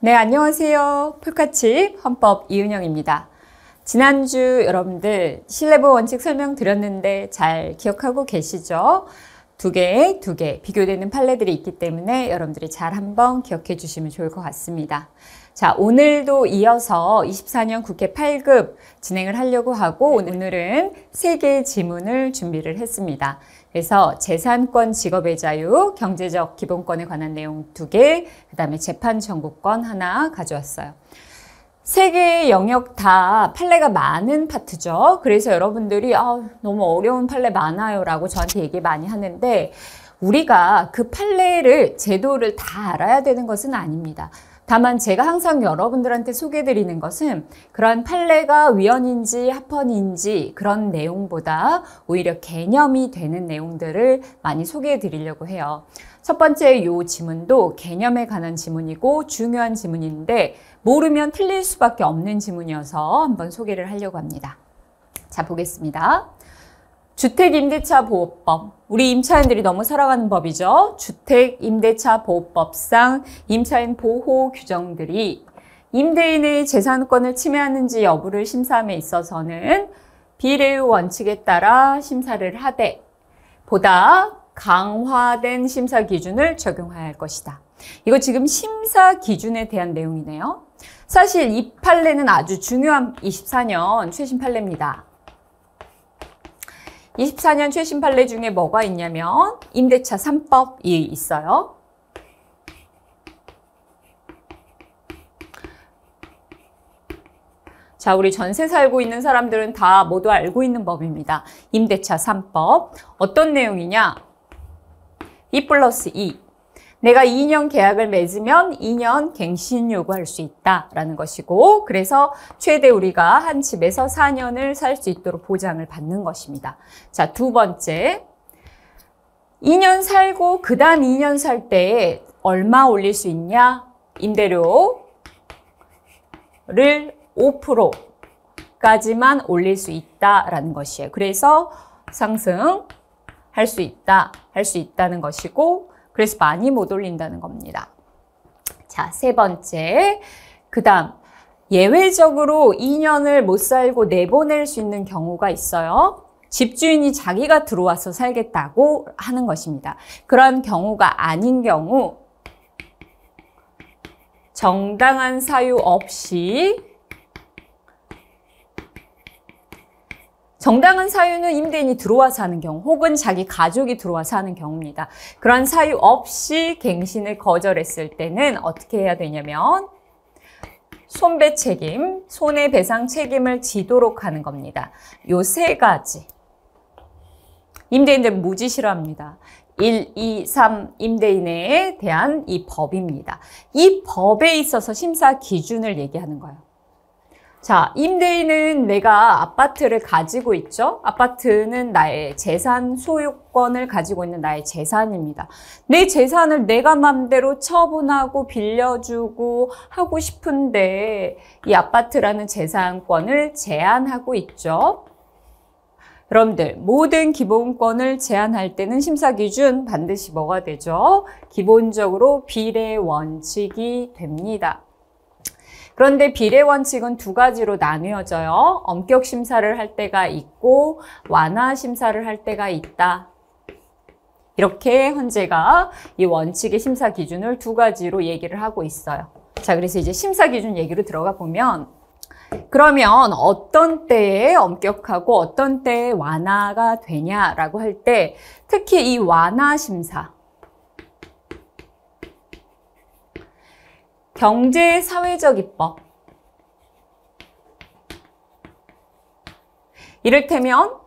네, 안녕하세요. 풀카칩 헌법 이은영입니다. 지난주 여러분들 신뢰보 원칙 설명드렸는데 잘 기억하고 계시죠? 두 개 비교되는 판례들이 있기 때문에 여러분들이 잘 한번 기억해 주시면 좋을 것 같습니다. 자, 오늘도 이어서 24년 국회 8급 진행을 하려고 하고 오늘은 3개의 지문을 준비를 했습니다. 그래서 재산권 직업의 자유, 경제적 기본권에 관한 내용 2개, 그 다음에 재판 청구권 하나 가져왔어요. 3개의 영역 다 판례가 많은 파트죠. 그래서 여러분들이 너무 어려운 판례 많아요 라고 저한테 얘기 많이 하는데 우리가 그 판례를, 제도를 다 알아야 되는 것은 아닙니다. 다만 제가 항상 여러분들한테 소개해드리는 것은 그런 판례가 위헌인지 합헌인지 그런 내용보다 오히려 개념이 되는 내용들을 많이 소개해드리려고 해요. 첫 번째 이 지문도 개념에 관한 지문이고 중요한 지문인데 모르면 틀릴 수밖에 없는 지문이어서 한번 소개를 하려고 합니다. 자, 보겠습니다. 주택임대차보호법, 우리 임차인들이 너무 사랑하는 법이죠. 주택임대차보호법상 임차인 보호 규정들이 임대인의 재산권을 침해하는지 여부를 심사함에 있어서는 비례유 원칙에 따라 심사를 하되 보다 강화된 심사 기준을 적용해야 할 것이다. 이거 지금 심사 기준에 대한 내용이네요. 사실 이 판례는 아주 중요한 24년 최신 판례입니다. 24년 최신 판례 중에 뭐가 있냐면 임대차 3법이 있어요. 자, 우리 전세 살고 있는 사람들은 다 모두 알고 있는 법입니다. 임대차 3법. 어떤 내용이냐? 2+2. 내가 2년 계약을 맺으면 2년 갱신 요구할 수 있다라는 것이고, 그래서 최대 우리가 한 집에서 4년을 살 수 있도록 보장을 받는 것입니다. 자, 두 번째. 2년 살고 그 다음 2년 살 때 얼마 올릴 수 있냐? 임대료를 5%까지만 올릴 수 있다라는 것이에요. 그래서 상승할 수 있다는 것이고, 그래서 많이 못 올린다는 겁니다. 자, 세 번째. 그 다음, 예외적으로 2년을 못 살고 내보낼 수 있는 경우가 있어요. 집주인이 자기가 들어와서 살겠다고 하는 것입니다. 그런 경우가 아닌 경우, 정당한 사유 없이, 정당한 사유는 임대인이 들어와서 하는 경우 혹은 자기 가족이 들어와서 하는 경우입니다. 그런 사유 없이 갱신을 거절했을 때는 어떻게 해야 되냐면 손배 책임, 손해배상 책임을 지도록 하는 겁니다. 요 세 가지. 임대인들 무지 싫어합니다. 1, 2, 3 임대인에 대한 이 법입니다. 이 법에 있어서 심사 기준을 얘기하는 거예요. 자, 임대인은 내가 아파트를 가지고 있죠. 아파트는 나의 재산 소유권을 가지고 있는 나의 재산입니다. 내 재산을 내가 맘대로 처분하고 빌려주고 하고 싶은데 이 아파트라는 재산권을 제한하고 있죠. 여러분들, 모든 기본권을 제한할 때는 심사 기준 반드시 뭐가 되죠? 기본적으로 비례 원칙이 됩니다. 그런데 비례 원칙은 두 가지로 나뉘어져요. 엄격 심사를 할 때가 있고 완화 심사를 할 때가 있다. 이렇게 헌재가 이 원칙의 심사 기준을 두 가지로 얘기를 하고 있어요. 자, 그래서 이제 심사 기준 얘기로 들어가 보면 그러면 어떤 때에 엄격하고 어떤 때에 완화가 되냐라고 할 때 특히 이 완화 심사, 경제사회적 입법, 이를테면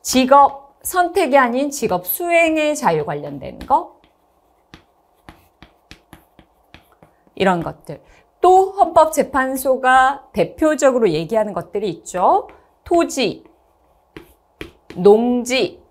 직업 선택이 아닌 직업 수행의 자유 관련된 거, 이런 것들. 또 헌법재판소가 대표적으로 얘기하는 것들이 있죠. 토지, 농지,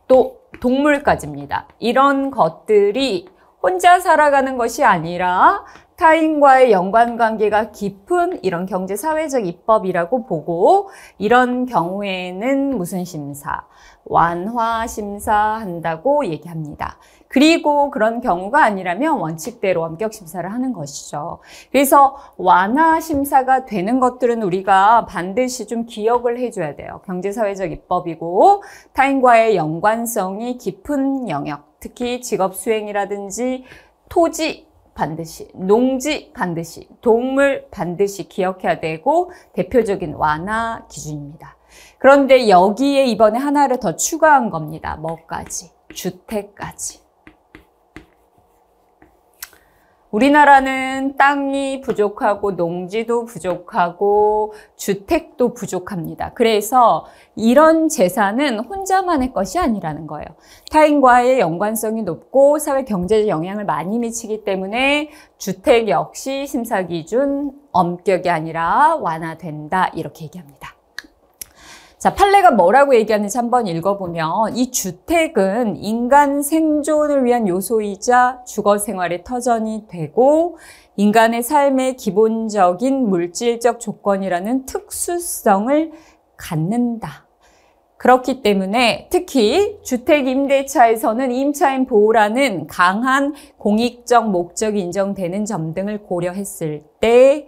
또 동물까지입니다. 이런 것들이 혼자 살아가는 것이 아니라 타인과의 연관관계가 깊은 이런 경제사회적 입법이라고 보고 이런 경우에는 무슨 심사? 완화 심사한다고 얘기합니다. 그리고 그런 경우가 아니라면 원칙대로 원격 심사를 하는 것이죠. 그래서 완화 심사가 되는 것들은 우리가 반드시 좀 기억을 해줘야 돼요. 경제사회적 입법이고 타인과의 연관성이 깊은 영역, 특히 직업수행이라든지 토지 반드시, 농지 반드시, 동물 반드시 기억해야 되고 대표적인 완화 기준입니다. 그런데 여기에 이번에 하나를 더 추가한 겁니다. 뭐까지? 주택까지. 우리나라는 땅이 부족하고 농지도 부족하고 주택도 부족합니다. 그래서 이런 재산은 혼자만의 것이 아니라는 거예요. 타인과의 연관성이 높고 사회 경제적 영향을 많이 미치기 때문에 주택 역시 심사 기준 엄격이 아니라 완화된다 이렇게 얘기합니다. 자, 판례가 뭐라고 얘기하는지 한번 읽어보면 이 주택은 인간 생존을 위한 요소이자 주거 생활의 터전이 되고 인간의 삶의 기본적인 물질적 조건이라는 특수성을 갖는다. 그렇기 때문에 특히 주택 임대차에서는 임차인 보호라는 강한 공익적 목적이 인정되는 점 등을 고려했을 때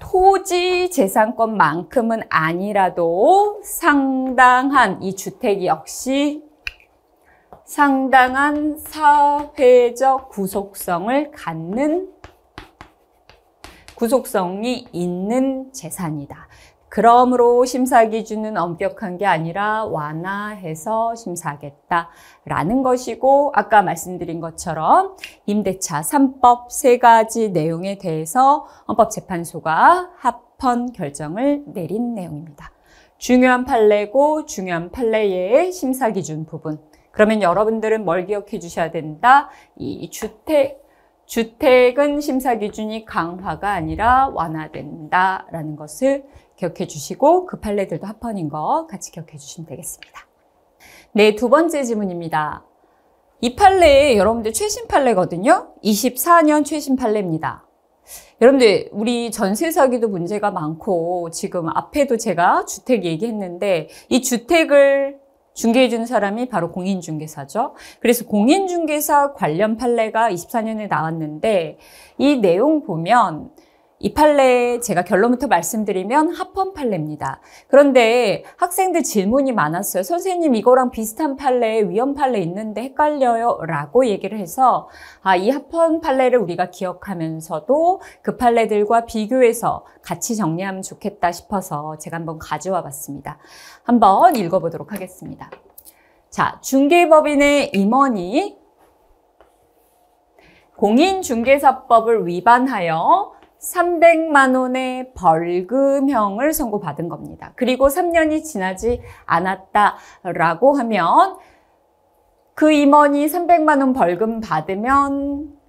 토지 재산권만큼은 아니라도 상당한 이 주택 역시 상당한 사회적 구속성을 갖는 구속성이 있는 재산이다. 그러므로 심사 기준은 엄격한 게 아니라 완화해서 심사하겠다라는 것이고 아까 말씀드린 것처럼 임대차 3법 3가지 내용에 대해서 헌법재판소가 합헌 결정을 내린 내용입니다. 중요한 판례고 중요한 판례의 심사 기준 부분. 그러면 여러분들은 뭘 기억해 주셔야 된다? 이 주택은 심사 기준이 강화가 아니라 완화된다라는 것을 기억해 주시고 그 판례들도 합헌인 거 같이 기억해 주시면 되겠습니다. 네, 두 번째 질문입니다. 이 판례 여러분들 최신 판례거든요. 24년 최신 판례입니다. 여러분들 우리 전세 사기도 문제가 많고 지금 앞에도 제가 주택 얘기했는데 이 주택을 중개해 주는 사람이 바로 공인중개사죠. 그래서 공인중개사 관련 판례가 24년에 나왔는데 이 내용 보면 이 판례 제가 결론부터 말씀드리면 합헌 판례입니다. 그런데 학생들 질문이 많았어요. 선생님 이거랑 비슷한 판례, 위헌 판례 있는데 헷갈려요 라고 얘기를 해서 이 합헌 판례를 우리가 기억하면서도 그 판례들과 비교해서 같이 정리하면 좋겠다 싶어서 제가 한번 가져와 봤습니다. 한번 읽어보도록 하겠습니다. 자, 중개법인의 임원이 공인중개사법을 위반하여 300만 원의 벌금형을 선고받은 겁니다. 그리고 3년이 지나지 않았다라고 하면 그 임원이 300만 원 벌금 받으면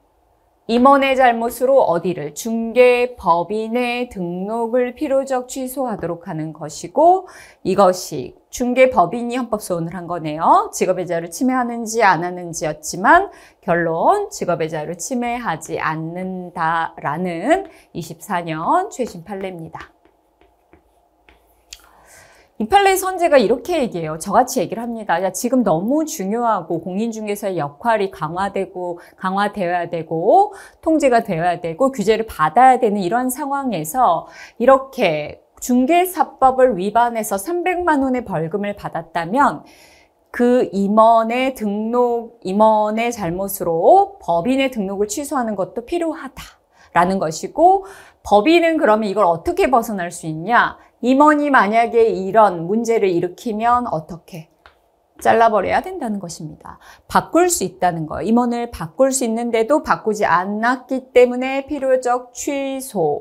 임원의 잘못으로 어디를? 중개법인의 등록을 필요적 취소하도록 하는 것이고 이것이 중개법인이 헌법소원을 한 거네요. 직업의 자유를 침해하는지 안 하는지였지만 결론 직업의 자유를 침해하지 않는다라는 24년 최신 판례입니다. 이 판례의 선재가 이렇게 얘기해요. 저같이 얘기를 합니다. 야, 지금 너무 중요하고 공인중개사의 역할이 강화되어야 되고 통제가 되어야 되고 규제를 받아야 되는 이런 상황에서 이렇게 중개사법을 위반해서 300만 원의 벌금을 받았다면 그 임원의 잘못으로 법인의 등록을 취소하는 것도 필요하다라는 것이고 법인은 그러면 이걸 어떻게 벗어날 수 있냐? 임원이 만약에 이런 문제를 일으키면 어떻게? 잘라버려야 된다는 것입니다. 바꿀 수 있다는 거예요. 임원을 바꿀 수 있는데도 바꾸지 않았기 때문에 필요적 취소하는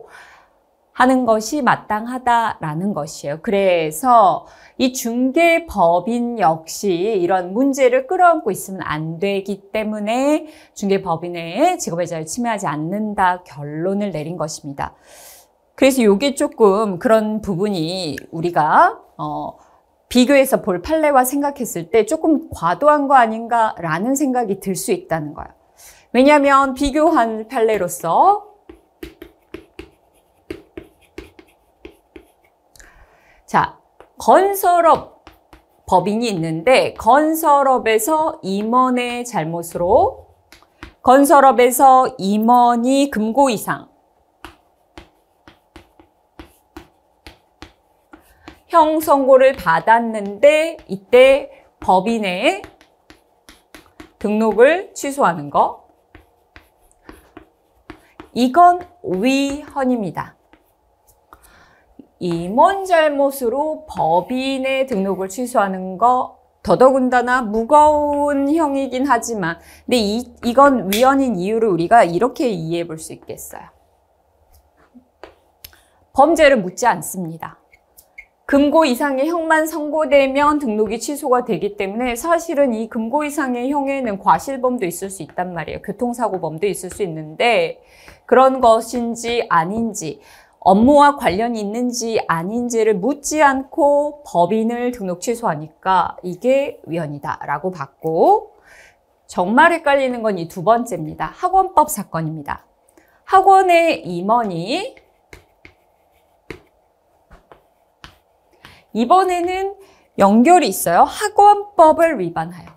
것이 마땅하다라는 것이에요. 그래서 이 중개법인 역시 이런 문제를 끌어안고 있으면 안 되기 때문에 중개법인의 직업의 자유를 침해하지 않는다 결론을 내린 것입니다. 그래서 이게 조금 그런 부분이 우리가 비교해서 볼 판례와 생각했을 때 조금 과도한 거 아닌가라는 생각이 들 수 있다는 거예요. 왜냐하면 비교한 판례로서 자, 건설업 법인이 있는데 건설업에서 임원의 잘못으로 건설업에서 임원이 금고 이상 형 선고를 받았는데 이때 법인의 등록을 취소하는 거. 이건 위헌입니다. 임원 잘못으로 법인의 등록을 취소하는 거 더더군다나 무거운 형이긴 하지만 근데 이건 위헌인 이유를 우리가 이렇게 이해해 볼 수 있겠어요. 범죄를 묻지 않습니다. 금고 이상의 형만 선고되면 등록이 취소가 되기 때문에 사실은 이 금고 이상의 형에는 과실범도 있을 수 있단 말이에요. 교통사고범도 있을 수 있는데 그런 것인지 아닌지 업무와 관련이 있는지 아닌지를 묻지 않고 법인을 등록 취소하니까 이게 위헌이다라고 봤고 정말 헷갈리는 건 이 두 번째입니다. 학원법 사건입니다. 학원의 임원이 이번에는 연결이 있어요. 학원법을 위반하여.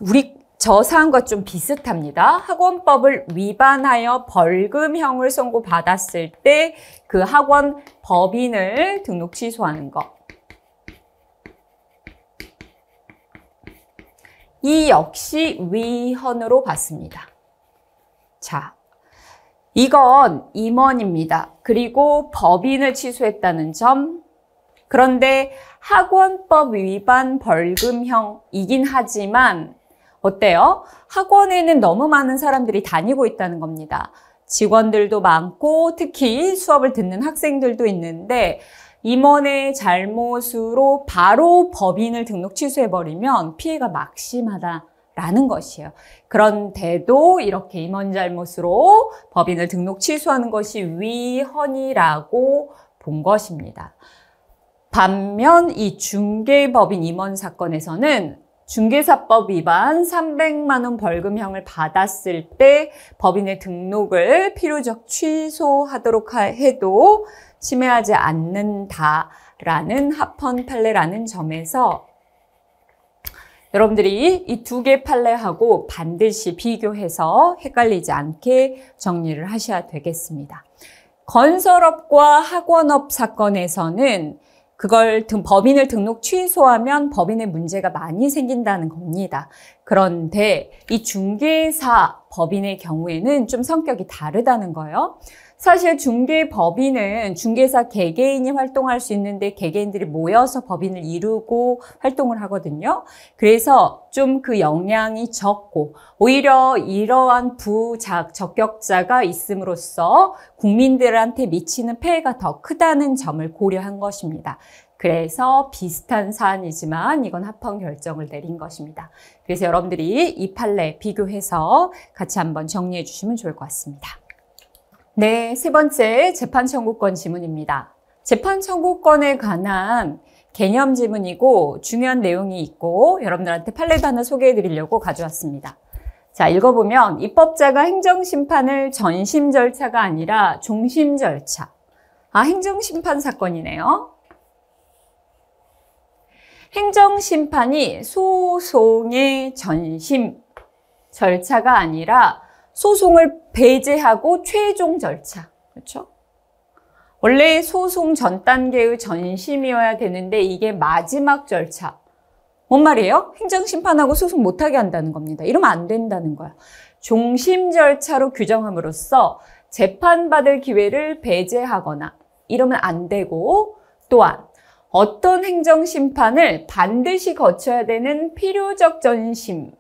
우리 저 사안과 좀 비슷합니다. 학원법을 위반하여 벌금형을 선고받았을 때 그 학원 법인을 등록 취소하는 것. 이 역시 위헌으로 봤습니다. 자, 이건 임원입니다. 그리고 법인을 취소했다는 점. 그런데 학원법 위반 벌금형이긴 하지만 어때요? 학원에는 너무 많은 사람들이 다니고 있다는 겁니다. 직원들도 많고 특히 수업을 듣는 학생들도 있는데 임원의 잘못으로 바로 법인을 등록 취소해버리면 피해가 막심하다라는 것이에요. 그런데도 이렇게 임원 잘못으로 법인을 등록 취소하는 것이 위헌이라고 본 것입니다. 반면 이 중개법인 임원 사건에서는 중개사법 위반 300만 원 벌금형을 받았을 때 법인의 등록을 필요적 취소하도록 해도 침해하지 않는다라는 합헌 판례라는 점에서 여러분들이 이 두 개 판례하고 반드시 비교해서 헷갈리지 않게 정리를 하셔야 되겠습니다. 건설업과 학원업 사건에서는 그걸 법인을 등록 취소하면 법인의 문제가 많이 생긴다는 겁니다. 그런데 이 중개사 법인의 경우에는 좀 성격이 다르다는 거예요. 사실 중개법인은 중개사 개개인이 활동할 수 있는데 개개인들이 모여서 법인을 이루고 활동을 하거든요. 그래서 좀 그 영향이 적고 오히려 이러한 적격자가 있음으로써 국민들한테 미치는 폐해가 더 크다는 점을 고려한 것입니다. 그래서 비슷한 사안이지만 이건 합헌 결정을 내린 것입니다. 그래서 여러분들이 이 판례 비교해서 같이 한번 정리해 주시면 좋을 것 같습니다. 네, 세 번째 재판 청구권 지문입니다. 재판 청구권에 관한 개념 지문이고 중요한 내용이 있고 여러분들한테 판례도 하나 소개해 드리려고 가져왔습니다. 자, 읽어보면 입법자가 행정심판을 전심 절차가 아니라 종심 절차. 행정심판 사건이네요. 행정심판이 소송의 전심 절차가 아니라 소송을 배제하고 최종 절차. 그렇죠? 원래 소송 전 단계의 전심이어야 되는데 이게 마지막 절차. 뭔 말이에요? 행정심판하고 소송 못하게 한다는 겁니다. 이러면 안 된다는 거야. 종심 절차로 규정함으로써 재판받을 기회를 배제하거나 이러면 안 되고 또한 어떤 행정심판을 반드시 거쳐야 되는 필요적 전심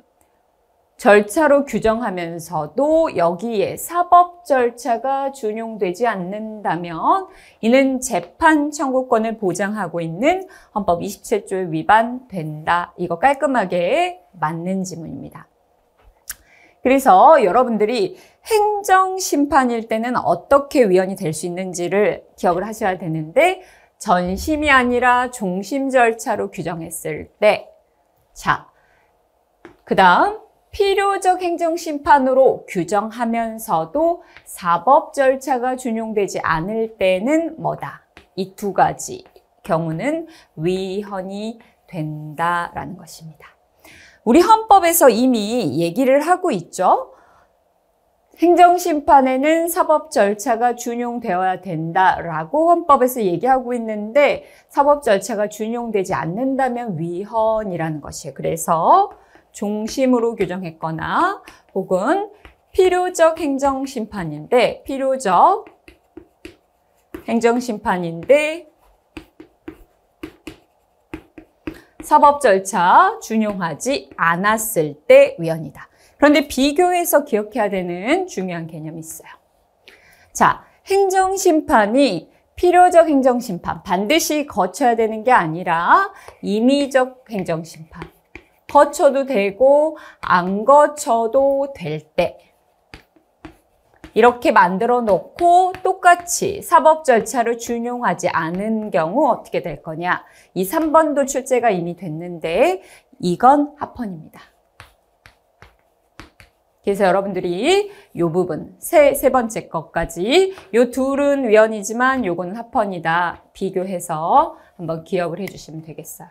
절차로 규정하면서도 여기에 사법 절차가 준용되지 않는다면 이는 재판 청구권을 보장하고 있는 헌법 27조에 위반된다. 이거 깔끔하게 맞는 지문입니다. 그래서 여러분들이 행정심판일 때는 어떻게 위헌이 될 수 있는지를 기억을 하셔야 되는데 전심이 아니라 종심 절차로 규정했을 때 자, 그 다음 필요적 행정심판으로 규정하면서도 사법 절차가 준용되지 않을 때는 뭐다? 이 두 가지 경우는 위헌이 된다라는 것입니다. 우리 헌법에서 이미 얘기를 하고 있죠. 행정심판에는 사법 절차가 준용되어야 된다라고 헌법에서 얘기하고 있는데 사법 절차가 준용되지 않는다면 위헌이라는 것이에요. 그래서 종심으로 규정했거나 혹은 필요적 행정심판인데 사법 절차 준용하지 않았을 때 위헌이다. 그런데 비교해서 기억해야 되는 중요한 개념이 있어요. 자, 행정심판이 필요적 행정심판, 반드시 거쳐야 되는 게 아니라 임의적 행정심판, 거쳐도 되고 안 거쳐도 될 때 이렇게 만들어 놓고 똑같이 사법 절차를 준용하지 않은 경우 어떻게 될 거냐. 이 3번도 출제가 이미 됐는데 이건 합헌입니다. 그래서 여러분들이 이 부분, 세 번째 것까지 이 둘은 위헌이지만 요거는 합헌이다. 비교해서 한번 기억을 해주시면 되겠어요.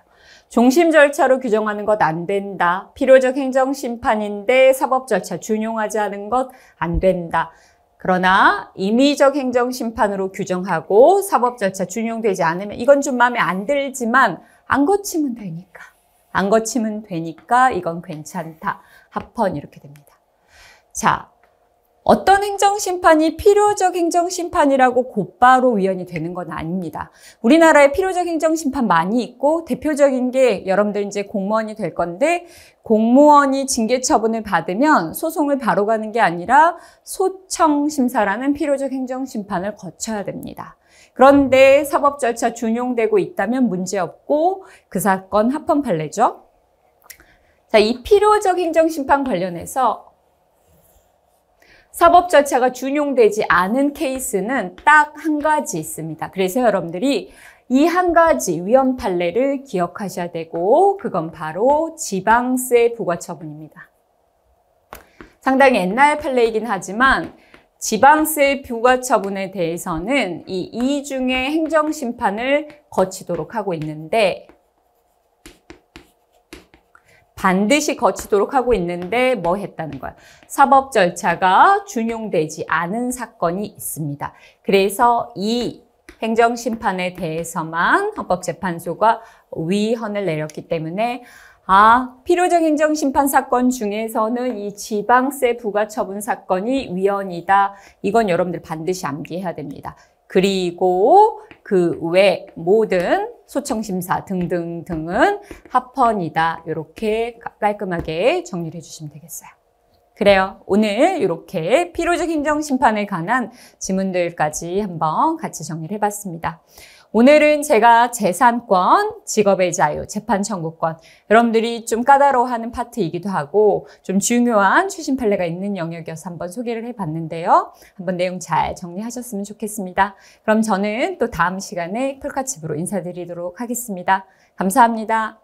종심 절차로 규정하는 것 안 된다. 필요적 행정심판인데 사법 절차 준용하지 않은 것 안 된다. 그러나 임의적 행정심판으로 규정하고 사법 절차 준용되지 않으면 이건 좀 마음에 안 들지만 안 거치면 되니까 이건 괜찮다. 합헌 이렇게 됩니다. 자, 어떤 행정심판이 필요적 행정심판이라고 곧바로 위헌이 되는 건 아닙니다. 우리나라에 필요적 행정심판 많이 있고 대표적인 게 여러분들 이제 공무원이 될 건데 공무원이 징계처분을 받으면 소송을 바로 가는 게 아니라 소청심사라는 필요적 행정심판을 거쳐야 됩니다. 그런데 사법 절차 준용되고 있다면 문제없고 그 사건 합헌 판례죠. 자, 이 필요적 행정심판 관련해서 사법 절차가 준용되지 않은 케이스는 딱 한 가지 있습니다. 그래서 여러분들이 이 한 가지 위헌 판례를 기억하셔야 되고 그건 바로 지방세 부과처분입니다. 상당히 옛날 판례이긴 하지만 지방세 부과처분에 대해서는 이 이중의 행정심판을 거치도록 하고 있는데 반드시 거치도록 하고 있는데 뭐 했다는 거야? 사법 절차가 준용되지 않은 사건이 있습니다. 그래서 이 행정심판에 대해서만 헌법재판소가 위헌을 내렸기 때문에 필요적 행정심판 사건 중에서는 이 지방세 부과처분 사건이 위헌이다. 이건 여러분들 반드시 암기해야 됩니다. 그리고 그 외 모든 소청심사 등등등은 합헌이다. 이렇게 깔끔하게 정리를 해주시면 되겠어요. 그래요. 오늘 이렇게 필요적 행정심판에 관한 지문들까지 한번 같이 정리를 해봤습니다. 오늘은 제가 재산권, 직업의 자유, 재판 청구권 여러분들이 좀 까다로워하는 파트이기도 하고 좀 중요한 추심 판례가 있는 영역이어서 한번 소개를 해봤는데요. 한번 내용 잘 정리하셨으면 좋겠습니다. 그럼 저는 또 다음 시간에 폴카칩으로 인사드리도록 하겠습니다. 감사합니다.